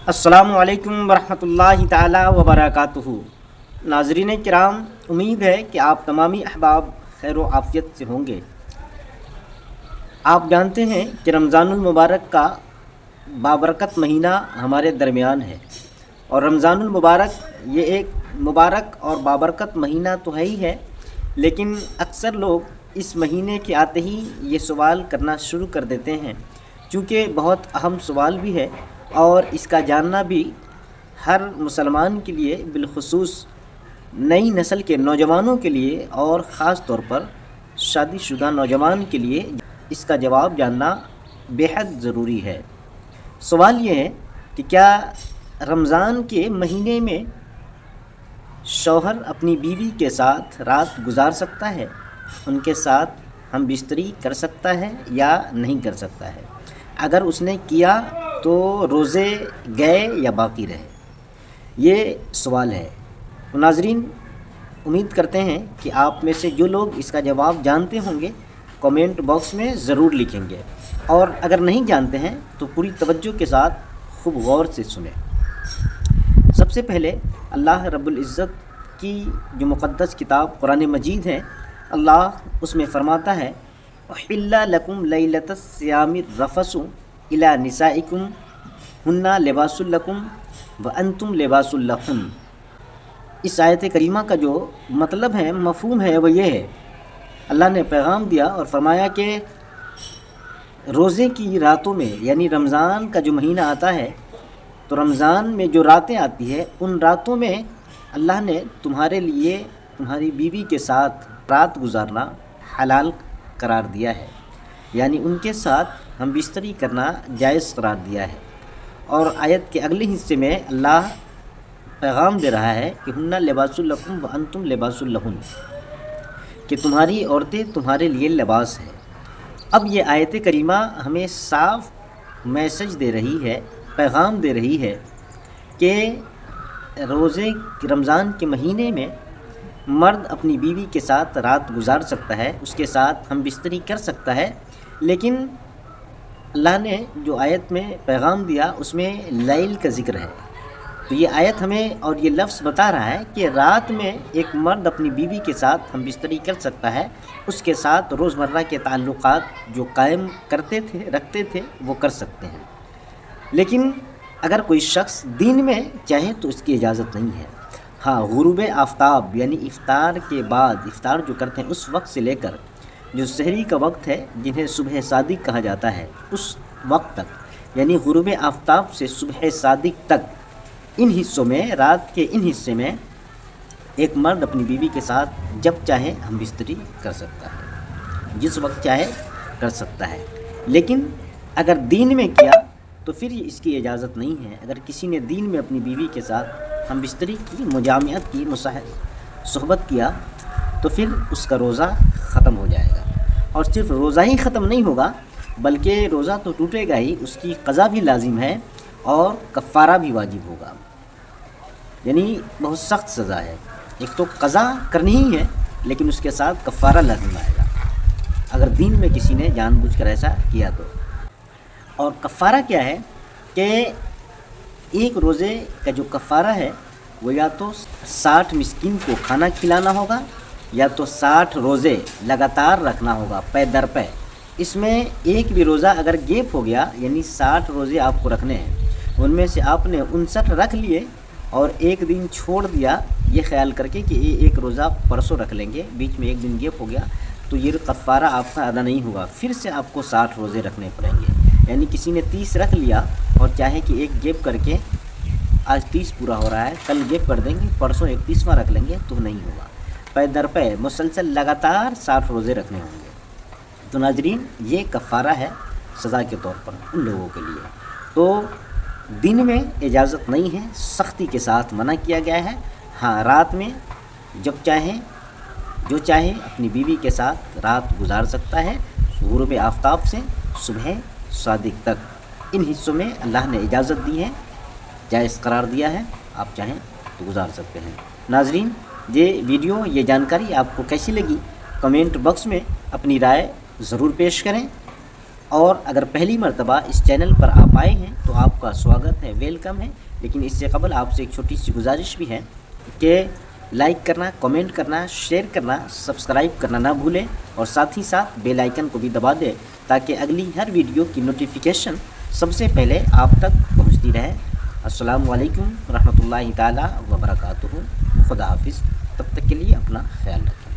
अस्सलामु अलैकुम वरहमतुल्लाहि ताला वबरकातुहू। नाज़रीन किराम, उम्मीद है कि आप तमामी अहबाब खैर व आफ़ियत से होंगे। आप जानते हैं कि रमज़ानुल मुबारक का बाबरकत महीना हमारे दरमियान है, और रमज़ानुल मुबारक ये एक मुबारक और बाबरकत महीना तो है ही है, लेकिन अक्सर लोग इस महीने के आते ही ये सवाल करना शुरू कर देते हैं, चूँकि बहुत अहम सवाल भी है और इसका जानना भी हर मुसलमान के लिए, बिलखुसूस नई नस्ल के नौजवानों के लिए और ख़ास तौर पर शादीशुदा नौजवान के लिए इसका जवाब जानना बेहद ज़रूरी है। सवाल ये है कि क्या रमज़ान के महीने में शौहर अपनी बीवी के साथ रात गुजार सकता है, उनके साथ हम बिस्तरी कर सकता है या नहीं कर सकता है? अगर उसने किया तो रोज़े गए या बाकी रहे? ये सवाल है। तो नाज़रीन, उम्मीद करते हैं कि आप में से जो लोग इसका जवाब जानते होंगे कमेंट बॉक्स में ज़रूर लिखेंगे, और अगर नहीं जानते हैं तो पूरी तवज्जो के साथ खूब गौर से सुनें। सबसे पहले अल्लाह रब्बुल इज़्ज़त की जो मुक़द्दस किताब कुरान मजीद है, अल्लाह उसमें फ़रमाता है, उहिल्ला लकुम लैलतस सियामिर रफ़सु इला निसाइकुम हुन्ना लिबासुल लकुम व अंतुम लिबासुल लहुन। इस आयत करीमा का जो मतलब है, मफ़हूम है, वो ये है, अल्लाह ने पैगाम दिया और फरमाया कि रोज़े की रातों में, यानी रमज़ान का जो महीना आता है, तो रमज़ान में जो रातें आती है, उन रातों में अल्लाह ने तुम्हारे लिए तुम्हारी बीवी के साथ रात गुजारना हलाल करार दिया है, यानी उनके साथ हम बिस्तरी करना जायज़ करार दिया है। और आयत के अगले हिस्से में अल्लाह पैगाम दे रहा है कि हुन्ना लिबासुल लकुम व अंतुम लिबासुल लहुन, कि तुम्हारी औरतें तुम्हारे लिए लिबास है। अब ये आयत करीमा हमें साफ मैसेज दे रही है, पैगाम दे रही है कि रोज़े रमज़ान के महीने में मर्द अपनी बीवी के साथ रात गुजार सकता है, उसके साथ हम बिस्तरी कर सकता है, लेकिन अल्लाह ने जो आयत में पैगाम दिया उसमें लैल का ज़िक्र है। तो ये आयत हमें और ये लफ्ज़ बता रहा है कि रात में एक मर्द अपनी बीवी के साथ हम बिस्तरी कर सकता है, उसके साथ रोज़मर्रा के ताल्लुक़ात जो कायम करते थे, रखते थे, वो कर सकते हैं। लेकिन अगर कोई शख्स दिन में चाहे तो इसकी इजाज़त नहीं है। हाँ, गुरूब आफ्ताब यानी इफ़्तार के बाद, इफ़्तार जो करते हैं उस वक्त से लेकर जो सहरी का वक्त है, जिन्हें सुबह सादिक कहा जाता है, उस वक्त तक, यानी गुरूब आफ्ताब से सुबह सादिक तक, इन हिस्सों में, रात के इन हिस्से में एक मर्द अपनी बीवी के साथ जब चाहे हम बिस्तरी कर सकता है, जिस वक्त चाहे कर सकता है। लेकिन अगर दिन में किया तो फिर इसकी इजाज़त नहीं है। अगर किसी ने दिन में अपनी बीवी के साथ हम बिस्तरी की, मुजामियत की, सोहबत किया, तो फिर उसका रोज़ा ख़त्म हो जाएगा। और सिर्फ रोज़ा ही ख़त्म नहीं होगा, बल्कि रोज़ा तो टूटेगा ही, उसकी क़ज़ा भी लाजिम है और कफ़ारा भी वाजिब होगा, यानी बहुत सख्त सज़ा है। एक तो क़ज़ा करनी ही है, लेकिन उसके साथ कफ़ारा लाजिम आएगा अगर दिन में किसी ने जानबूझकर ऐसा किया तो। और कफ़ारा क्या है कि एक रोज़े का जो कफ़ारा है वो या तो 60 मिस्कीन को खाना खिलाना होगा, या तो 60 रोज़े लगातार रखना होगा पै दर पै। इसमें एक भी रोज़ा अगर गैप हो गया, यानी 60 रोज़े आपको रखने हैं, उनमें से आपने 59 रख लिए और एक दिन छोड़ दिया, ये ख्याल करके कि ये एक रोज़ा परसों रख लेंगे, बीच में एक दिन गैप हो गया, तो ये कफ़ारा आपका अदा नहीं होगा, फिर से आपको 60 रोज़े रखने पड़ेंगे। यानी किसी ने 30 रख लिया और चाहे कि एक गैप करके आज 30 पूरा हो रहा है, कल गैप कर देंगे, परसों 31वां रख लेंगे, तो नहीं होगा। पै दर पै मुसलसल लगातार 60 रोज़े रखने होंगे। तो नाज़रीन, ये कफ़ारा है सज़ा के तौर पर उन लोगों के लिए। तो दिन में इजाज़त नहीं है, सख्ती के साथ मना किया गया है। हाँ, रात में जब चाहे, जो चाहे अपनी बीवी के साथ रात गुजार सकता है, गुरूब आफ्ताब से सुबह सादिक तक। इन हिस्सों में अल्लाह ने इजाज़त दी है, जायज़ करार दिया है, आप चाहें तो गुजार सकते हैं। नाज़रीन, ये वीडियो, ये जानकारी आपको कैसी लगी, कमेंट बॉक्स में अपनी राय ज़रूर पेश करें। اور اگر پہلی مرتبہ اس چینل پر آپ آئے ہیں تو آپ کا سواگت ہے، ویلکم ہے، لیکن اس سے قبل آپ سے ایک چھوٹی سی گزارش بھی ہے کہ لائک کرنا، کمنٹ کرنا، شیئر کرنا، سبسکرائب کرنا نہ بھولیں، اور ساتھ ہی ساتھ بیل آئیکن کو بھی دبا دیں تاکہ اگلی ہر ویڈیو کی نوٹیفیکیشن سب سے پہلے آپ تک پہنچتی رہے۔ السلام علیکم ورحمۃ اللہ تعالیٰ وبرکاتہ۔ خدا حافظ، تب تک کے لیے اپنا خیال رکھیں۔